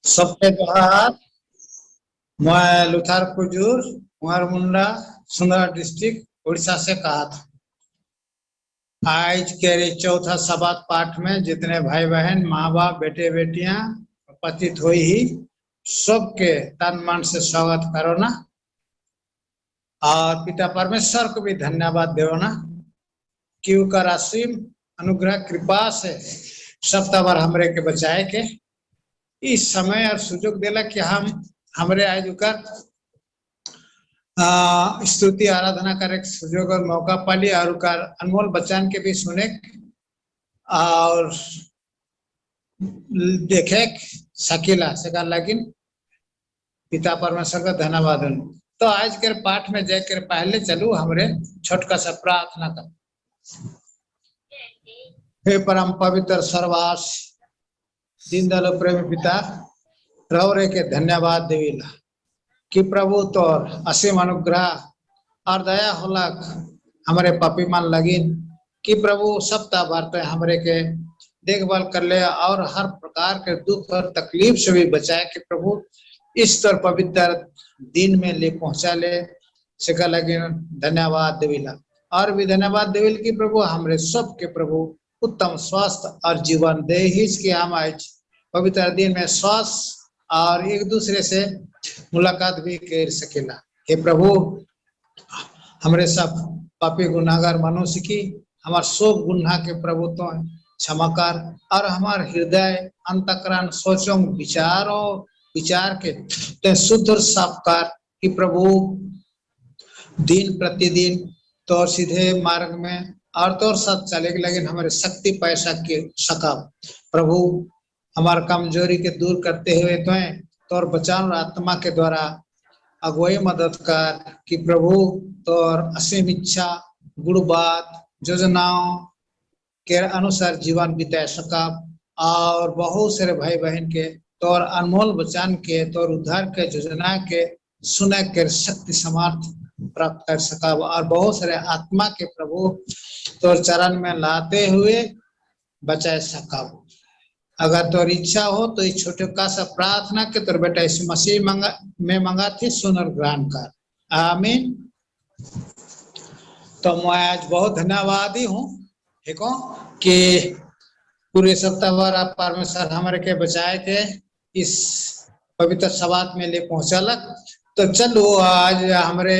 सबके जोहार। मैं लुथार कुजूर कुमारमुंडा सुंदर डिस्ट्रिक्ट उड़ीसा से कहा था। आज के चौथा सबात पाठ में जितने भाई बहन माँ बाप बेटे बेटियां उपस्थित हुई ही सबके तन मन से स्वागत करो ना, और पिता परमेश्वर को भी धन्यवाद दो ना कि उनका असीम अनुग्रह कृपा से सप्ताह भर हमरे के बचाए के इस समय और सुजोग देला कि हम हमरे आज उकर स्तुति आराधना करे सुजोग और मौका पाली और उकर अनमोल बचन के भी सुने और देखे सकीला सका, लेकिन पिता परमेश्वर का धन्यवाद। तो आज के पाठ में जाकर पहले चलू हमरे छोटका सा प्रार्थना कर। हे परम पवित्र सर्वास दीनदयालु प्रेमी पिता, रौरे के धन्यवाद देविला कि प्रभु तोर असीम अनुग्रह और दया होलक हमारे पापी मान लगिन कि प्रभु सप्ताह भर पे हमरे के देखभाल कर ले और हर प्रकार के दुख और तकलीफ से भी बचाए कि प्रभु इस तर पवित्र दिन में ले पहुंचा ले सका लगे। धन्यवाद देविला और भी धन्यवाद देविल कि प्रभु हमरे सब के प्रभु उत्तम स्वास्थ्य और जीवन दे ही कि हम आज पवित्र दिन में स्वास्थ्य और एक दूसरे से मुलाकात भी कर सकेला। हे प्रभु हमरे सब पापी गुनाहगार मनुष्य की हमार सब गुनाह के प्रभु तो क्षमा कर और हमार हृदय अंतकरण सोचों विचार के शुद्ध और साफ कर कि प्रभु दिन प्रतिदिन तो सीधे मार्ग में और तोर साथ चले लगे हमारे शक्ति पैसा के सका। प्रभु हमार कमजोरी के दूर करते हुए तोर बचाव आत्मा के द्वारा अगुवाई मदद कर कि प्रभु तोर असीम इच्छा गुण बात योजनाओं के अनुसार जीवन बिता सका और बहुत सारे भाई बहन के तोर अनमोल वचन के तोर उद्धार के योजना के सुने के शक्ति समर्थ प्राप्त कर सका और बहुत सारे आत्मा के प्रभु तोर चरण में लाते हुए बचा सका। अगर तोर इच्छा हो तो इस छोटे का सा प्रार्थना के तोर बेटा इस मसीह में मंगा थी सुन और ग्रहण कर, आमीन। तो मैं आज बहुत धन्यवादी हूँ ठीक हो कि पूरे सप्ताह भर आप परमेश्वर हमारे के बचाए के इस पवित्र सबात में ले पहुंचालक। तो चलो आज हमारे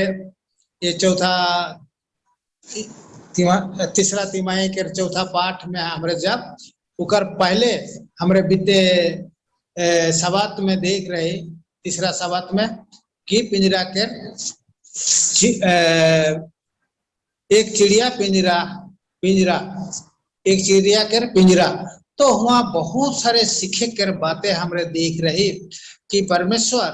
ये तीसरा तिमाही के चौथा पाठ में हमारे जब उकर पहले हमरे बीते सबात में देख रहे तीसरा सबात में कि पिंजरा के एक चिड़िया पिंजरा एक चिड़िया के पिंजरा। तो वहाँ बहुत सारे सीखे कर बातें हमरे देख रही कि परमेश्वर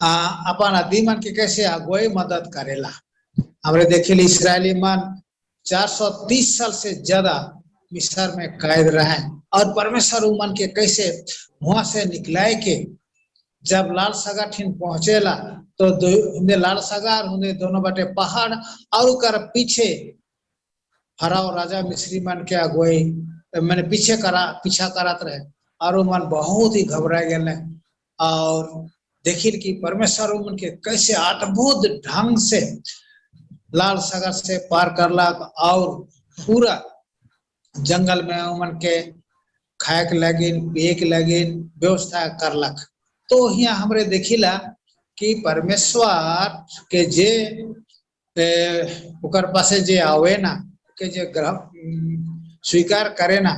अपन आदमी मन के कैसे अगुवाई मदद करेला। हमरे देखे इसराइली मन 430 साल से ज्यादा मिस्र में कैद रहे और परमेश्वर मन के कैसे वहां से निकलाए के जब लाल सगा ठीन पहुंचेला तो लाल सगा और दोनों बटे पहाड़ और कर पीछे फराओ राजा मिस्री मन के अगुवाई मैंने पीछा करत रहे और वो मन बहुत ही घबरा गए और देखिए कि परमेश्वर मन के कैसे अद्भुत ढंग से लाल सागर से पार करलक और पूरा जंगल में उमन के खाए के लगिन पिए के लगिन व्यवस्था करलक। तो यहाँ हमरे देखिला कि परमेश्वर के जे उकर पासे जे आवे ना के जे ग्रह स्वीकार करे ना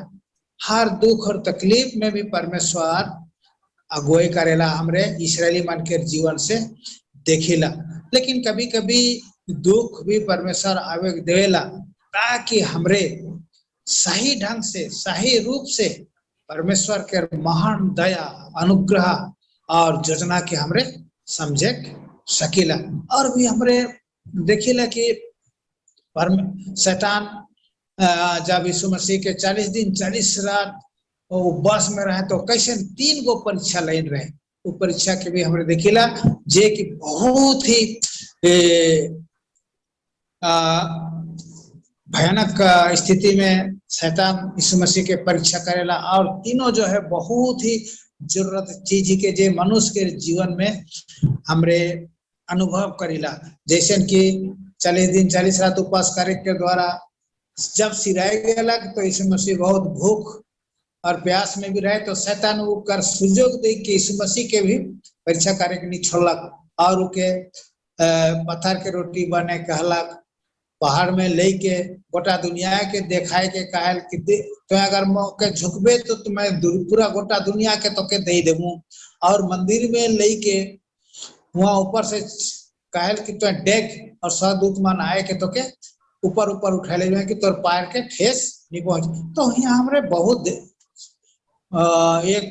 हर दुख और तकलीफ में भी परमेश्वर अगुवाई करेला हमरे इस्राएली मन के जीवन से देखिला। लेकिन कभी कभी दुख भी परमेश्वर आवे देवेला ताकि हमरे सही ढंग से सही रूप से परमेश्वर के महान दया अनुग्रह और योजना के हमरे समझे सकीला। और भी हमरे देखिला कि शैतान जब यीशु मसीह के 40 दिन 40 रात उपवास में रहे तो कैसे 3 गो परीक्षा लाइन रहे। वो परीक्षा के भी हमरे देखिला जे कि बहुत ही भयानक स्थिति में शैतान यीशु मसीह के परीक्षा करेला और तीनों जो है बहुत ही जरूरत चीज के जे मनुष्य के जीवन में हमरे अनुभव करीला। जैसे कि 40 दिन 40 रात उपवास करे के द्वारा जब सिराय गया तो यीशु मसीह बहुत भूख और प्यास में भी रहे, तो शैतान कर सुजोग दे के यीशु मसीह के भी परीक्षा करे के नहीं छोड़लक और उके पत्थर के रोटी बने कहलक, पहाड़ में लेके गोटा दुनिया के देखाए के कहल कि तो अगर मौके झुकबे तो तुम्हें पूरा गोटा दुनिया के तो के दे देबू। और मंदिर में लेके वहां ऊपर से कहल कि तो डेक और सदूत मन आए के तो के ऊपर ऊपर उठा ले कि तोर पैर के ठेस नहीं पहुंच। तो यहाँ हमरे बहुत एक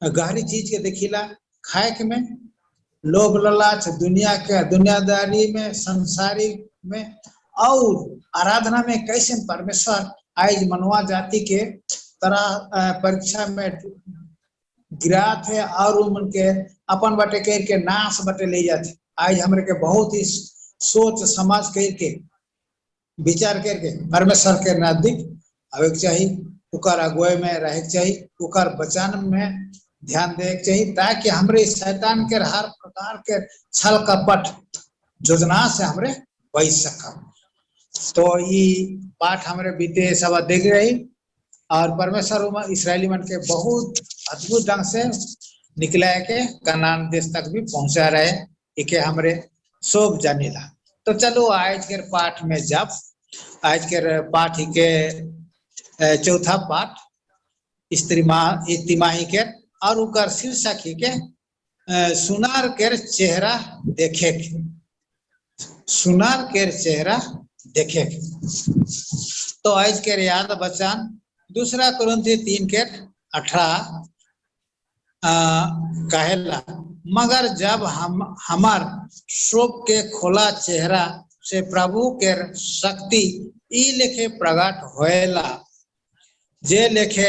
गहरी चीज के देखिला, खाए के में लोभ लालच, दुनिया के दुनियादारी में, संसारिक में और आराधना में कैसे परमेश्वर आज मनवा जाति के तरह परीक्षा में गिरा थे और उनके अपन बटे कर के नाश बटे ले जाते। आज हमरे के बहुत ही सोच समझ करके विचार करके परमेश्वर के नजदीक आवे के चाहिए, उकर अगुवाई में रहे के चाहिए, उकर वचन में ध्यान दे के चाहिए, ताकि हमरे शैतान के हर प्रकार के छल कपट योजना से हमरे बच सका। तो ये पाठ हमरे बीते सब देख रही और परमेश्वर इसराइली मन के बहुत अद्भुत ढंग से निकला के कनान देश तक भी पहुंचा रहे, इके हमरे सब जानेला। तो चलो आज के पाठ में जब आज के पाठ के चौथा पाठ तिमाही के और उकर शीर्षक के सुनार के चेहरा देखे के, सुनार के चेहरा देखे के। तो आज के याद बचन 2 कुरिन्थी 3:18 कहेला, मगर जब हम हमार शोक के खोला चेहरा से प्रभु के शक्ति ई लेखे प्रकट होएला, जे लेखे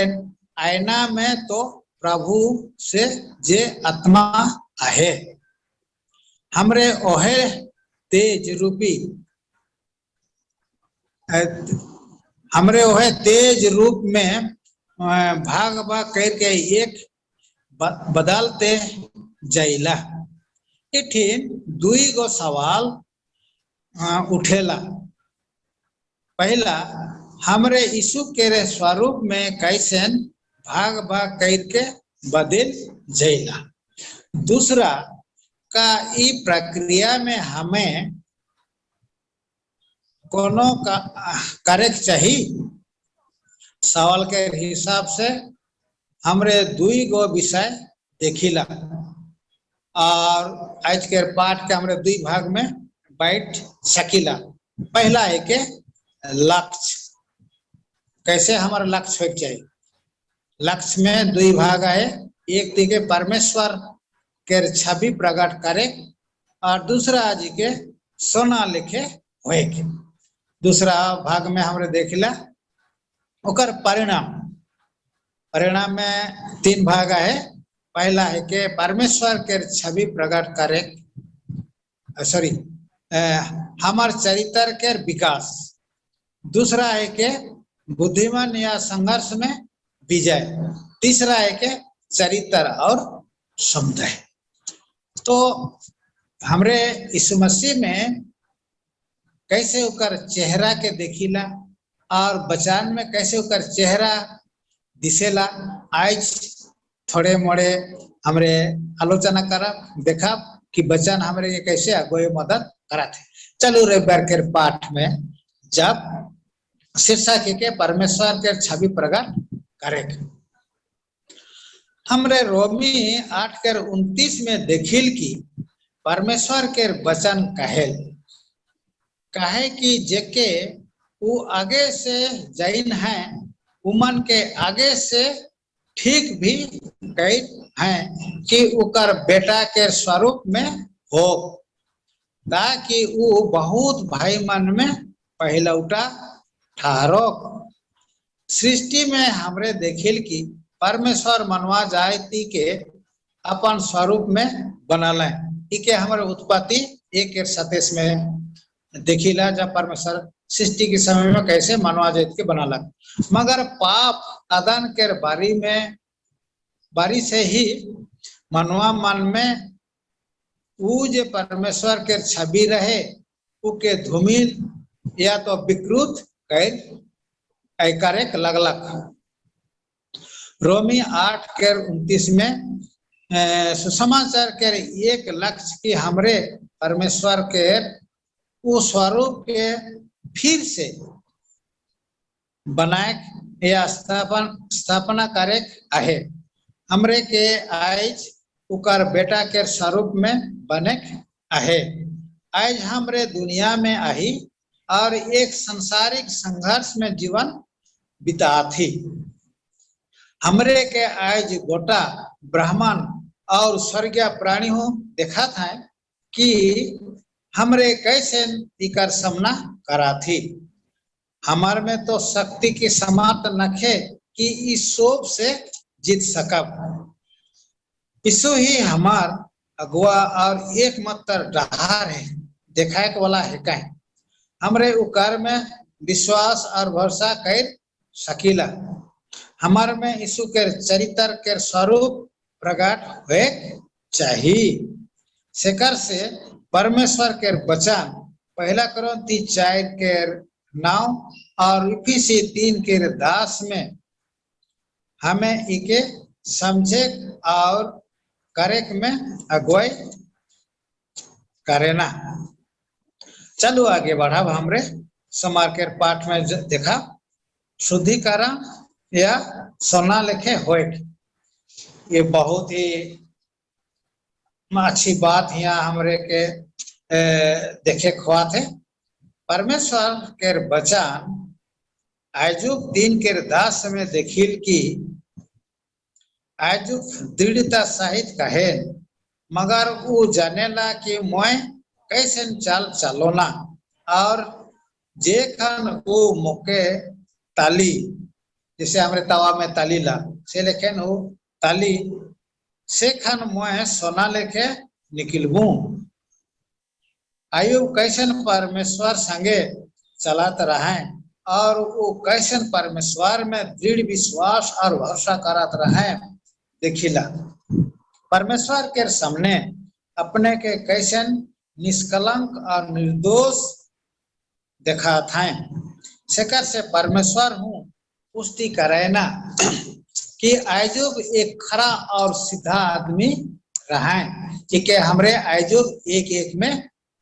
आईना में तो प्रभु से जे आत्मा आहे। हमरे ओहे तेज रूपी हमरे ओहे तेज रूप में भाग भाग करके एक बदलते जाइला। इठिन 2 सवाल उठेला। पहला, हमरे यीशु के स्वरूप में कैसे भाग भाग करके बदल जाइला। दूसरा, का ई प्रक्रिया में हमें कोनो का करे चाहिए। सवाल के हिसाब से हमरे 2 विषय देखिला और आज के पाठ के हमरे 2 भाग में बैठ सकीला। पहला है के लक्ष्य, कैसे हमारा लक्ष्य हो चाहिए। लक्ष्य में 2 भाग है, एक दिखे परमेश्वर के छवि प्रकट करे और दूसरा जी के सोना लिखे हुए के। दूसरा भाग में हमरे देखिला ओकर परिणाम। परिणाम में 3 भाग है। पहला है के परमेश्वर के छवि प्रकट करे, सॉरी हमार चरित्र के विकास। दूसरा है के बुद्धिमान या संघर्ष में विजय। तीसरा है के चरित्र और समुदाय। तो हमरे यीशु मसीह में कैसे उकर चेहरा के देखिला और बचान में कैसे उकर चेहरा दिसेला, आज थोड़े मोड़े हमरे आलोचना करब, देखा कि बचन हमरे ये कैसे अगुवाई मदद करत है। चलो रविवार के पाठ में जब शीर्षक के परमेश्वर के छवि प्रकट करे, हमरे रोमी 8:29 में देखिल कि परमेश्वर के वचन कहे कि जेके वो आगे से जैन है उमन के आगे से ठीक भी कही है कि उकर बेटा के स्वरूप में हो, ताकि वो बहुत भाई मन में पहलौटा ठहरो। सृष्टि में हमरे देखिल कि परमेश्वर मनवा जाति के अपन स्वरूप में बनल है। इके हमारे उत्पत्ति 1:27 में देखिला, जब परमेश्वर सृष्टि के समय में कैसे मनवा जाति के बनाला। मगर पाप आदन के बारी में बारी से ही मनवा मन में वो जे परमेश्वर के छवि रहे उके धूमिल या तो विकृत करे लगलक। रोमी 8:29 में सुसमाचार के एक लक्ष्य की हमरे परमेश्वर के वो स्वरूप के फिर से बनाए या स्थापना करे आहे। हमरे के आज उकर बेटा के स्वरूप में बने आहे। आज हमरे दुनिया में आई और एक सांसारिक संघर्ष में जीवन बिता थी। हमरे के आज गोटा ब्राह्मण और स्वर्गीय प्राणी हो देखा था कि हमरे कैसे इकर सामना करा थी। हमार में तो शक्ति की समाप्त नखे कि इस शोभ से जीत सकब। इसो ही हमार अगुआ और एकमात्र डहार है देखाए वाला है कहीं हमरे उकार में विश्वास और भरोसा कर सकीला। हमार में यीशु के चरित्र के स्वरूप प्रकट हुए चाहिए। शेखर से परमेश्वर के वचन 1 कोरिन्थी 4:9 और इफिसी 3:10 में हमें इके समझे और करे में अगुवाई करेना। चलो आगे बढ़ा। हमरे समार के पाठ में देखा शुद्धिकरण या सोना लेखे होए। ये बहुत ही अच्छी बात यहाँ हमरे के देखे खुआ थे। परमेश्वर के वचन आजुक 3:10 में देखिल की आजुक दृढ़ता सहित कहे मगर वो जानेला कि मैं कैसे चलोना और जे खन वो मोके ताली जैसे हमारे तवा में ताली ला से लेकिन वो ताली से खन मैं सोना लेके निकलबू। आयुब कैसन परमेश्वर संगे चलात रहे और वो कैसन परमेश्वर में दृढ़ विश्वास और भरोसा करत रहे देखिला। परमेश्वर के सामने अपने के कैसन निष्कलंक और निर्दोष देखा था। शेखर से परमेश्वर हूँ पुष्टि करे ना कि आयुब एक खरा और सीधा आदमी रहे कि हमरे आयुब एक में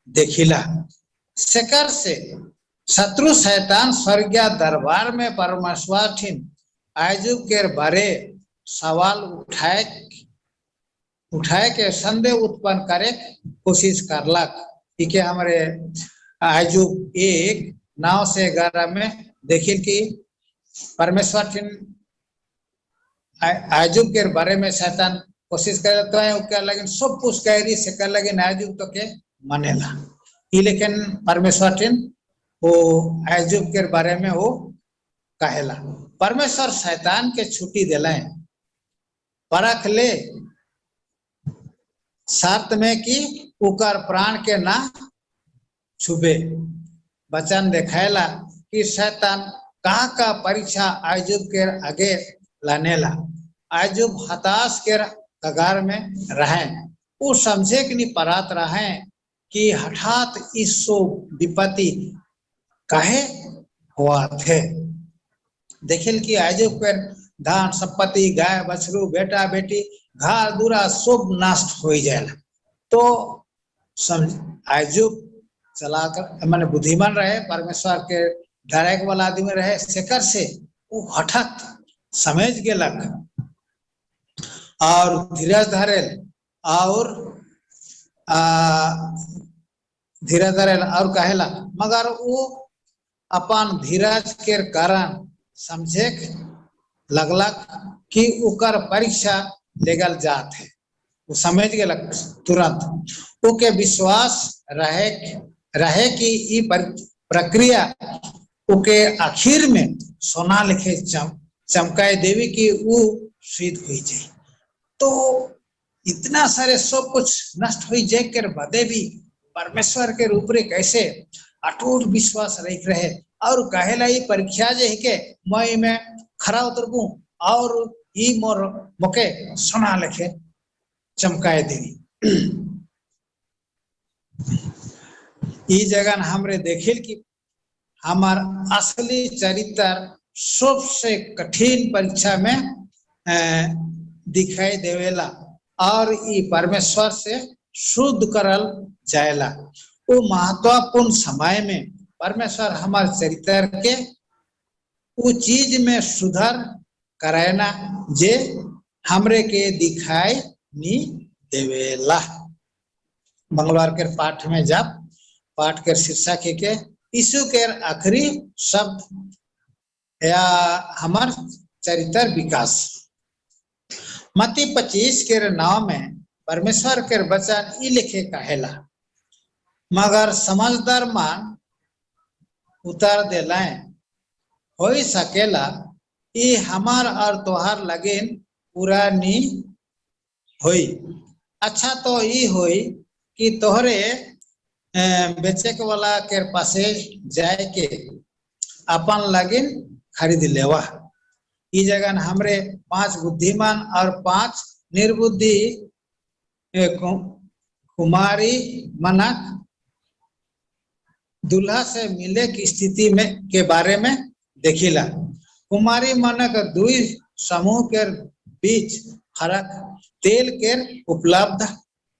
देखिला। शेखर से शत्रु शैतान स्वर्गीय दरबार में परमेश्वर ठिन आयुब के बारे सवाल उठाए के संदेह उत्पन्न करे कोशिश करलक कि हमारे आयुब 1:9-11 में देखिल कि परमेश्वर ठिन आयुब के बारे में शैतान कोशिश करे तो है लेकिन सब कुछ कह रही से कर लगे आयुब तो के मनेला लेकिन परमेश्वर ठिन वो आयुब के बारे में वो कहेला। परमेश्वर शैतान के छुट्टी दिला परख ले शर्त में कि उकर प्राण के ना छुबे। वचन देखेला कि शैतान का परीक्षा आयुब के आगे लानेला। आयुब हताश के कगार में रहे वो समझे कि नहीं परात रहे कि हठात इस विपत्ति काहे हुआ थे। देखिल कि आयुब के धान संपत्ति गाय बछरू बेटा बेटी घर दूरा सब नष्ट हो जाएगा। तो आयुब चलाकर मैंने बुद्धिमान रहे परमेश्वर के डराए वाला आदमी रहे। शेखर से वो हठात समझ गेलक और धीरज धरेल और धीरज धरेल और कहेला मगर वो अपन धीरज के कारण समझे लगलक कि उकर परीक्षा लेगल जात है। वो समझ गेलक तुरंत ओके विश्वास रहे कि ये प्रक्रिया ओके आखिर में सोना लिखे चमकाए देवी की वो सिद्ध हुई जाए। तो इतना सारे सब कुछ नष्ट हुई जाए कर बदे भी परमेश्वर के रूप रे कैसे अटूट विश्वास रहे और कहेला ये परीक्षा जे के मैं में खरा उतरबू और ई मोर मोके सोना लेखे चमकाए देनी। ई जगह हमरे देखिल कि हमार असली चरित्र सबसे कठिन परीक्षा में दिखाई देवेला और ई परमेश्वर से शुद्ध करल जाएला। वो महत्वपूर्ण समय में परमेश्वर हमारे चरित्र के वो चीज में सुधार करायना जे हमरे के दिखाई नी देवेला। मंगलवार के पाठ में जब पाठ के शीर्षक के यीशु के आखिरी शब्द या हमार चरित्र विकास। मत्ती 25 के 9 में परमेश्वर के वचन ई लिखे कहेला, मगर समझदार मान उतार देलाए हो सकेला ई हमार और तोहार लगेन पूरा नी होई। अच्छा तो ई होई कि तोहरे बेचे के वाला के पासे जाए के अपन लगेन खरीद लेवा। ई जगह हमरे 5 बुद्धिमान और 5 निर्बुद्धि कुमारी मनक दूल्हा से मिले की स्थिति में के बारे में देखिला। कुमारी मनक दुई समूह के बीच फर्क तेल के उपलब्ध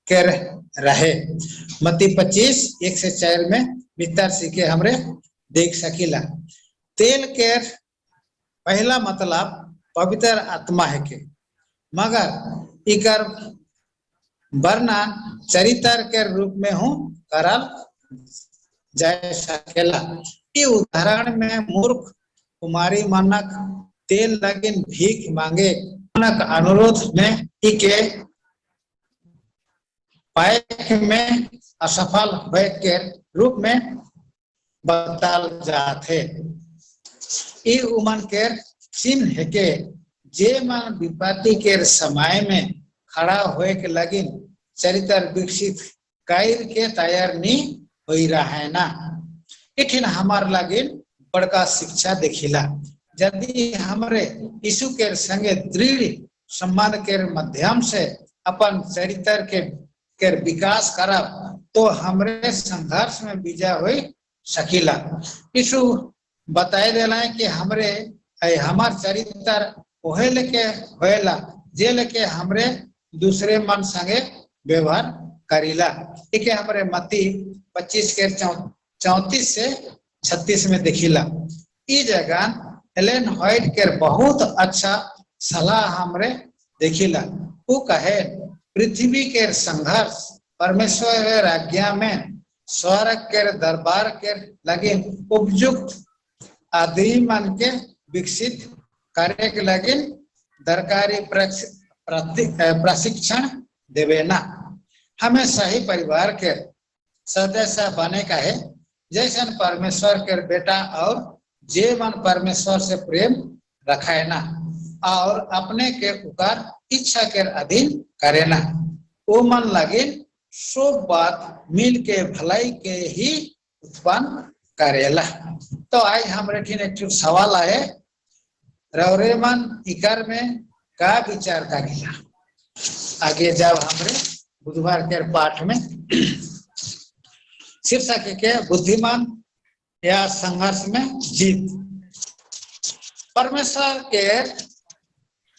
के रहे। मत्ती 25 1 से 4 में विस्तार सीखे हमरे देख सकीला। तेल के पहला मतलब पवित्र आत्मा है के, मगर इकर वर्णन चरित्र के रूप में हूँ करल जा सकेला। ई उदाहरण में मूर्ख कुमारी मानक तेल लगिन भीख मांगे मानक अनुरोध में के पाए में असफल हुए के रूप में बताल जाते। ई उमन के चिन्ह है के जे मन विपत्ति के समय में खड़ा होए के लगिन चरित्र विकसित कायर के तैयार नहीं हो रहा है ना। इठिन हमार लगिन बड़का शिक्षा देखिला। यदि हमरे यीशु के संगे दृढ़ सम्मान के माध्यम से अपन चरित्र के विकास करब तो हमरे संघर्ष में विजय हो सकीला। यीशु बताए देला कि हमरे हमार चरित्र ओहे लेके होएला जे लेके हमरे दूसरे मन संगे व्यवहार करीला। एक हमरे मत्ती 25 के 34 से 36 में देखिला। ई जगह एलेन व्हाइट के बहुत अच्छा सलाह हमरे देखिला। वो कहे पृथ्वी के संघर्ष परमेश्वर के आज्ञा में स्वर्ग के दरबार के लगे उपयुक्त आदि मन के विकसित करे के लगे दरकारी प्रशिक्षण देवे ना। हमें सही परिवार के सदस्य बने का है जैसे परमेश्वर के बेटा और जे मन परमेश्वर से प्रेम रखाए ना और अपने के उकार इच्छा के अधीन करे ना। वो मन लगे सब बात मिल के भलाई के ही उत्पन्न करेला। तो आज हमारे ठीक एक सवाल आए रवरे मन इकर में का विचार करेला। आगे जब हमरे बुधवार के पाठ में शीर्षक के बुद्धिमान या संघर्ष में जीत। परमेश्वर के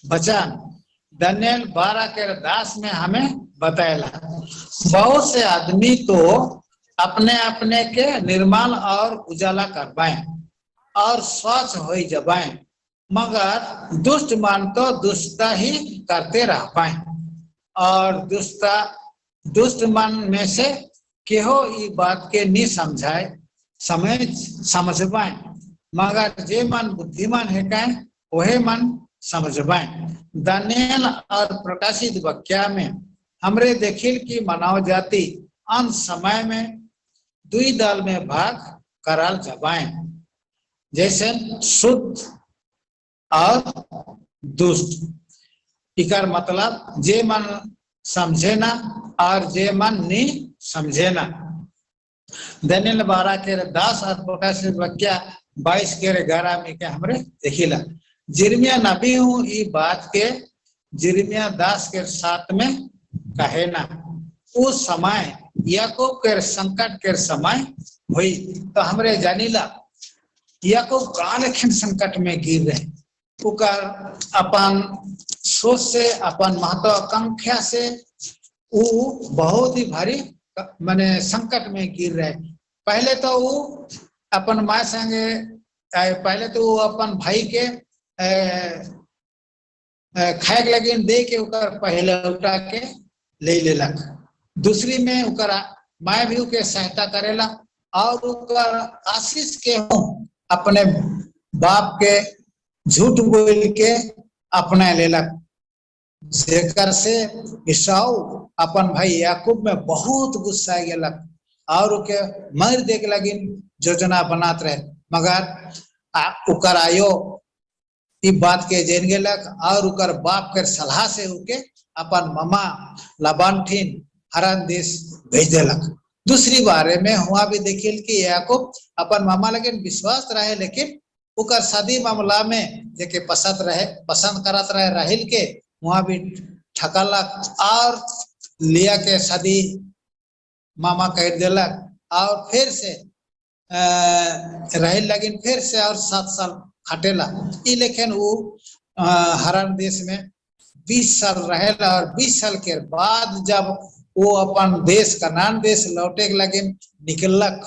वचन दानियल 12 के 10 में हमें बताएला बहुत से आदमी तो अपने अपने के निर्मल और उजाला करवाएं और स्वच्छ हो जबाएं, मगर दुष्ट मान तो दुष्टता ही करते रह पाए और दुष्ट मन में से केहो ई बात के नहीं समझ पाए, मगर जे मन बुद्धिमान है कहे वही मन समझ पाए। दानियल और प्रकाशित वाक्य में हमरे देखिल की मानव जाति अंत समय में दुई दल में भाग करल जबाएं, जैसे शुद्ध और दुष्ट। इकर मतलब जे मन समझे ना और जे मन नहीं समझे ना। दानियल 12 के 10 और प्रकाशित वाक्य 22 के 11 में के हमरे देखिला। जिर्मिया नबी हूँ ई बात के जिर्मिया दास के साथ में कहे ना उस समय याकूब के संकट के समय हुई। तो हमरे जानीला याकूब कालखिन संकट में गिर रहे उकर अपन सोच से अपन महत्वाकांक्षा से वो बहुत ही भारी माने संकट में गिर रहे। पहले तो वो अपन माँ संगे पहले तो वो अपन भाई के खाए लगे दे के उकर पहले उठा के ले लेलक। दूसरी में उकर माँ भी उके सहायता करेला और उकर आशीष के अपने बाप के झूठ बोल के अपना लेलक। जेकर से ईसाऊ अपन भाई याकूब में बहुत गुस्सा गेलक और उके मर देख लगी योजना बनात रहे। मगर उकर आयो ई बात के जान गेलक और उकर बाप के सलाह से उके अपन मामा लाबान ठीन हरान देश भेज देलक। दूसरी बारे में हुआ भी देखिल कि याकूब अपन मामा लगे विश्वास रहे लेकिन उकर शादी मामला में जेके पसंद करत रहे राहिल के वहां भी ठकलक और लिया के शादी मामा कर देलक और फिर से राहिल लगिन फिर से और 7 साल खटेला। लेकिन वो हरान देश में 20 साल रहेला और 20 साल के बाद जब वो अपन देश कनान देश लौटे लगे निकलक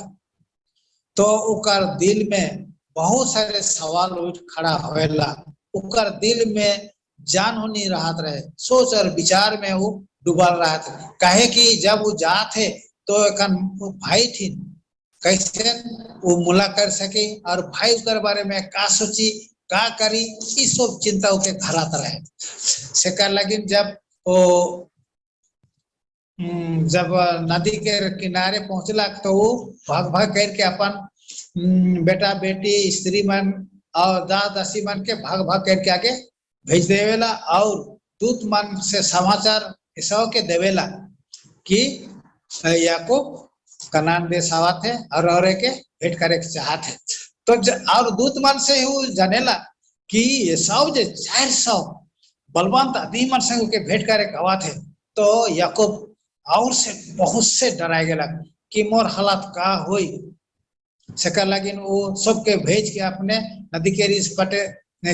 तो उकर दिल में बहुत सारे सवाल उठ खड़ा होएला। उकर दिल में जान हो नहीं रहा रहे सोच और विचार में वो डूबल रहा था। कहे कि जब वो जाते तो एक भाई थी कैसे वो मुला कर सके और भाई उकर बारे में का सोची का करी ई सब चिंता के घरात रहे। सेकर लगिन जब नदी के किनारे पहुंचला तो वो भाग भाग करके अपन बेटा बेटी स्त्री मन और दास दासी मन के भाग भाग करके आगे भेज देवेला और दूत मन से समाचार ईसाऊ के देवेला कि याकूब कनान देश आवत है और के भेंट करे के चाहत है। तो और दूत मन से ही जानेला कि ईसाऊ जे 400 बलवंत आदमी मन से के भेंट करे के आवत है। तो याकूब और से बहुत से डराए गेला कि मोर हालत का होई। सेकर लगिन वो सबके भेज के अपने नदी के रिस पटे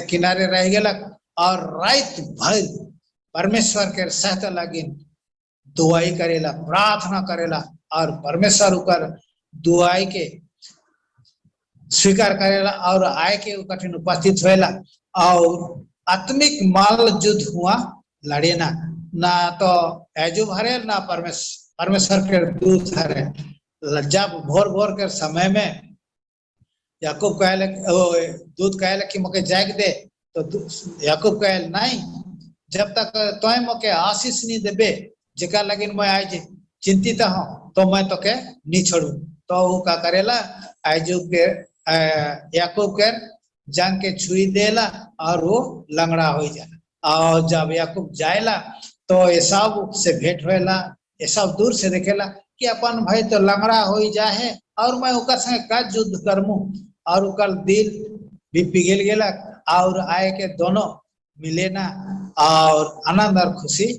किनारे रह गेलक और रात भर परमेश्वर के सहायता लगिन दुआई करेला प्रार्थना करेला और परमेश्वर उकर दुआई के स्वीकार करेला और आय के कठिन उपस्थित होएला और आत्मिक माल युद्ध हुआ लड़े ना तो एजो हरे ना परमेश्वर के दूत हरे। जब भोर भोर के समय में याकूब कहले दूत कहले कि मके जाग दे तो याकूब कहले नहीं जब तक तोय मके आशीष नहीं देबे जेका लगिन मैं आज चिंतित हूं तो मैं तो के नहीं छोड़ू। तो वो का करेला आजू के याकूब के जान के छुई देला और वो लंगड़ा हो जाला। और जब याकूब जाएला तो एसाव से भेंट होएला। एसाव दूर से देखेला कि अपन भाई तो लंगड़ा हो जाए और मैं उकर संगे का युद्ध करमू और उकर दिल भी पिघल गेला और आए के दोनों मिले ना और आनंद और खुशी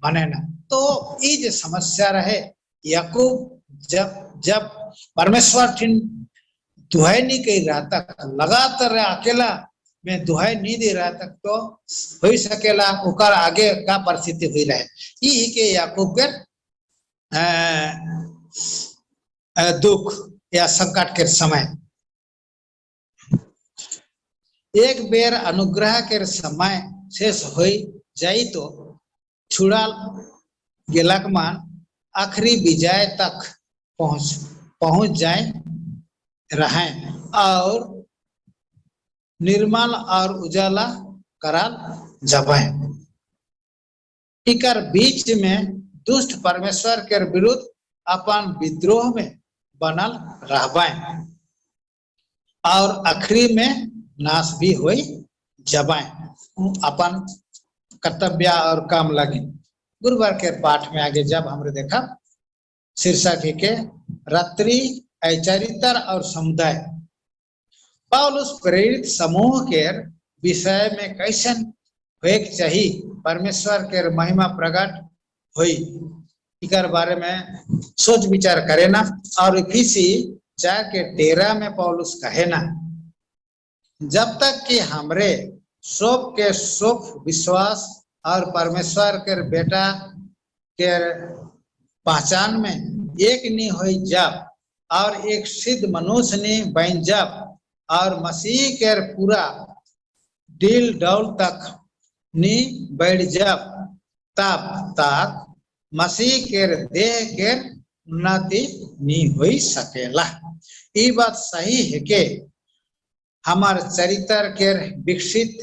बने ना। तो ये जो समस्या रहे याकूब जब परमेश्वर दुहाई नहीं कह रहा तक लगातार अकेला में दुहाई नहीं दे रहा तक तो हो सकेला उकर आगे का परिस्थिति हुई रहे। ये के याकूब के दुख या संकट के समय एक बेर अनुग्रह के समय शेष हो जाई तो छुड़ा गेलक मान आखिरी विजय तक पहुंच जाए रहे और निर्मल और उजाला कराल जबे। इकर बीच में दुष्ट परमेश्वर के विरुद्ध अपन विद्रोह में बनल रहबे और आखिरी में नाश भी हो जबे अपन कर्तव्य और काम लगे। गुरुवार के पाठ में आगे जब हमने देखा शीर्षक के रात्रि चरित्र और समुदाय पौलुस प्रेरित समूह के विषय में कैसन होए चाहिए परमेश्वर के महिमा प्रकट हुई इकर बारे में सोच विचार करे ना। और इफिसी 4:13 में पौलुस कहे ना, जब तक कि हमरे सब विश्वास और परमेश्वर के बेटा के पहचान में एक नहीं हो जब और एक सिद्ध मनुष्य नहीं बन जब और मसीह के पूरा दिल डौल तक नहीं बढ़ जब तब तक मसीह के देह के उन्नति नहीं हो सकेला। ये बात सही है कि हमारे चरित्र के विकसित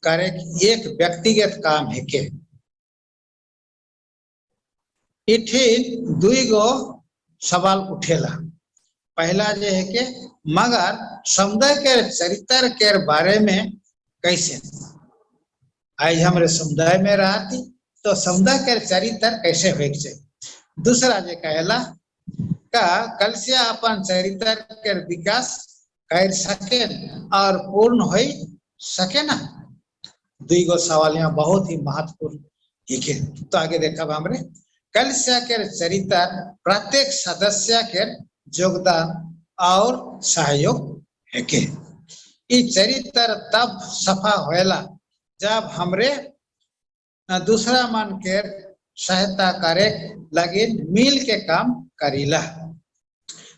करे एक व्यक्तिगत काम है के इठी दुई गो सवाल उठेला। पहला जो है कि मगर समुदाय के चरित्र के बारे में कैसे आज हमारे समुदाय में रहती तो समुदाय के चरित्र कैसे हो चाहिए। दूसरा जो कहला का कलसिया अपन चरित्र के विकास कर सके और पूर्ण हो सके ना। दुई गो सवाल यहाँ बहुत ही महत्वपूर्ण है। तो आगे देखा हमरे कलसिया के चरित्र प्रत्येक सदस्य के योगदान और सहयोग है के ये चरित्र तब सफा होएला जब हमरे दूसरा मन के सहायता करे लगे मिल के काम करीला।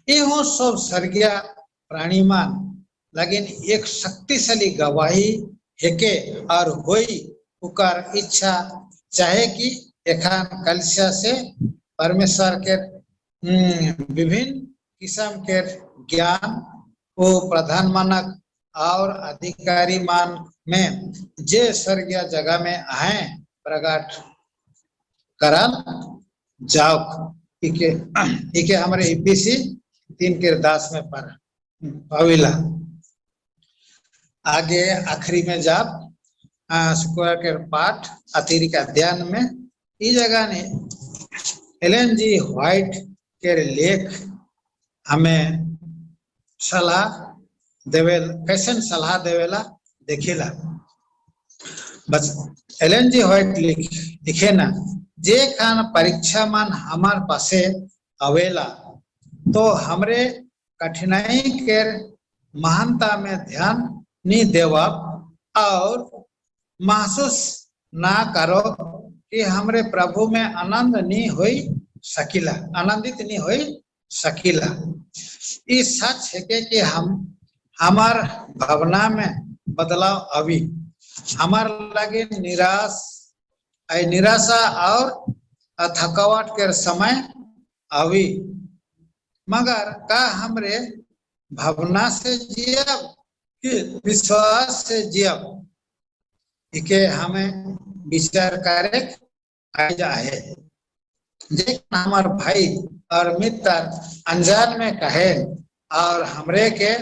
यो सब स्वर्गीय प्राणीमान लेकिन एक शक्तिशाली गवाही है के और होई उकर इच्छा चाहे कि एखान कलसिया से परमेश्वर के विभिन्न किस्म के ज्ञान वो प्रधान मानक और अधिकारी मान में जे स्वर्गीय जगह में आए प्रकट करल जाओ। इके हमारे इफिसी 3:10 में पाविला। आगे आखिरी में जब शुक्र के पाठ अतिरिक्त अध्ययन में इस जगह ने एलन जी व्हाइट के लेख हमें सलाह देवे कैसन सलाह देवेला देखिला। बस एलन जी व्हाइट लिखे ना जे खान परीक्षा मान हमार पासे अवेला तो हमरे कठिनाई के महानता में ध्यान नहीं देवा और महसूस ना करो कि हमरे प्रभु में आनंद नहीं हो सकीला आनंदित नहीं हो सकीला। इस सच है कि हम हमार भावना में बदलाव अभी हमार लगे निराशा और थकावट के समय अभी मगर का हमरे भावना से जियब कि विश्वास से जियब इके हमें विचार करे है। हमार भाई और मित्र अनजान में कहे और हमरे के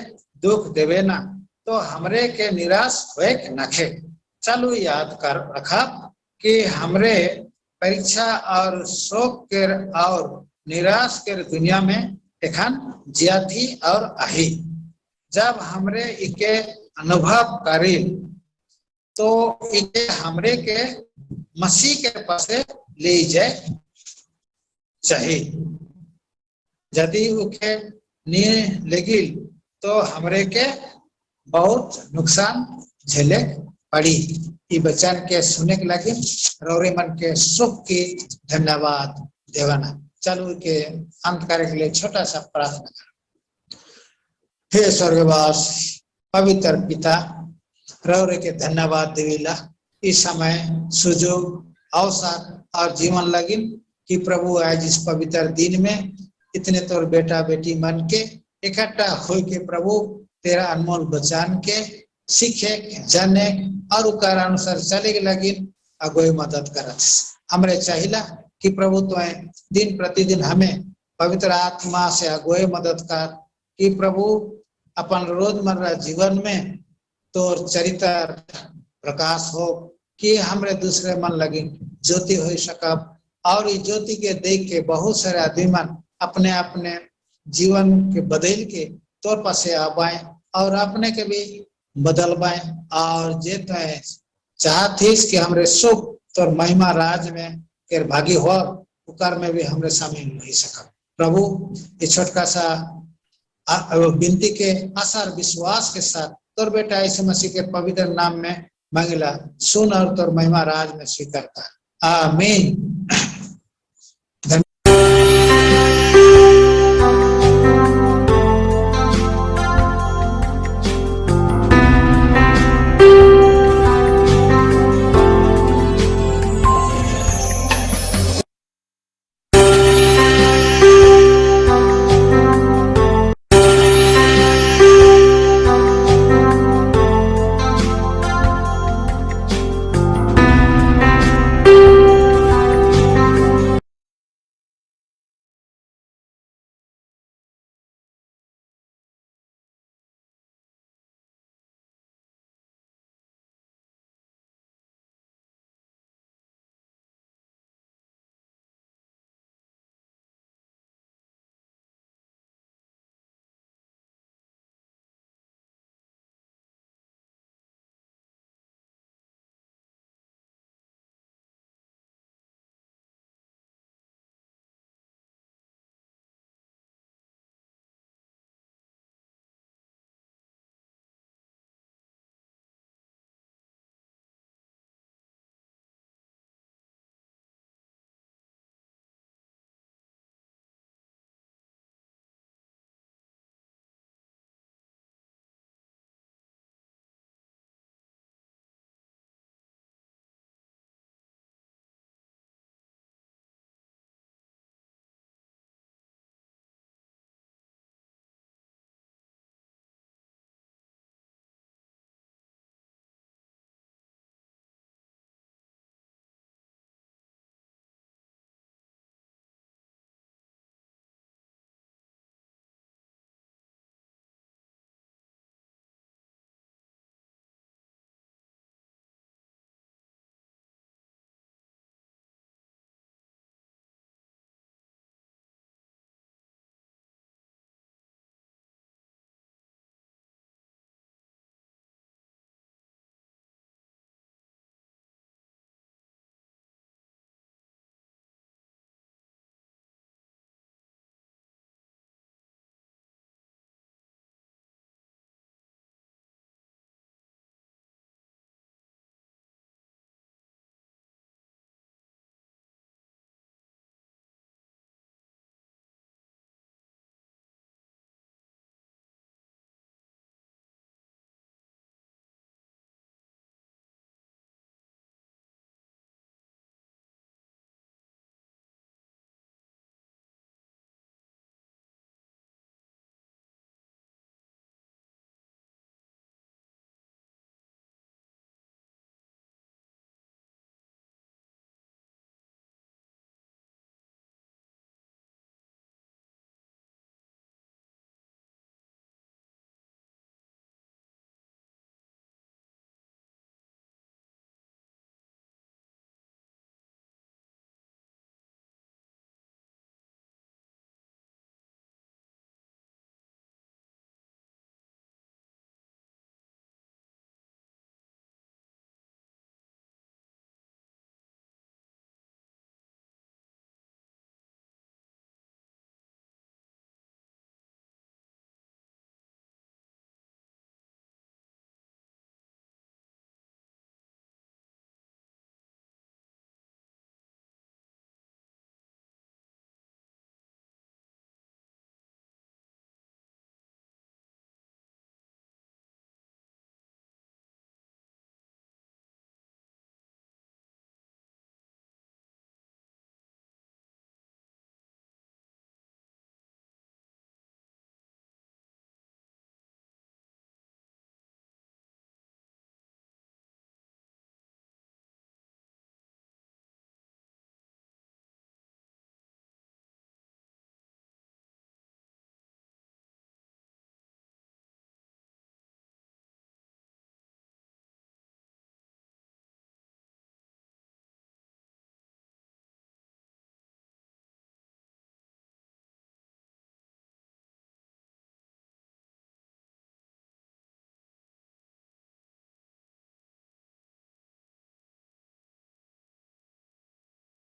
दुख देवे ना तो हमरे के निराश हुए नखे। चलो याद कर रखा कि हमरे परीक्षा और शोक के और निराश के दुनिया में एखन जिया थी और आही जब हमरे इके अनुभव करी तो इके हमरे के मसीह के पास ले जाए चाहिए। यदि उके नहीं लगी तो हमरे के बहुत नुकसान झेले पड़ी। ये बच्चन के सुने के लगे रौरे मन के सुख की धन्यवाद देवाना। चलो के अंत करे के लिए छोटा सा प्रार्थना कर। हे स्वर्गवास पवित्र पिता रौरे के धन्यवाद देविला इस समय सुजोग अवसर और जीवन लगी कि प्रभु आज इस पवित्र दिन में इतने तोर बेटा बेटी मन के इकट्ठा हो के प्रभु तेरा अनमोल वचन के सीखे जाने और उकार अनुसार चले के लगी अगुए मदद करत। हमरे चाहिला कि प्रभु तो दिन प्रतिदिन हमें पवित्र आत्मा से अगुए मदद कर कि प्रभु अपन रोजमर्रा जीवन में तोर चरित्र प्रकाश हो कि हमरे दूसरे मन लगी ज्योति हो सकब और इस ज्योति के देख के बहुत सारे आदमी मन अपने अपने जीवन के बदल के तौर पर से आबाए और अपने के भी बदल पाए और जे तय चाहतीस कि हमरे सुख तो महिमा राज में के भागी हो पुकार में भी हमरे शामिल नहीं सका। प्रभु ये छोटका सा विनती के आशा और विश्वास के साथ तोर बेटा यीशु मसीह के पवित्र नाम में मांगिला, सुन और तोर महिमा राज में स्वीकार कर। आमीन।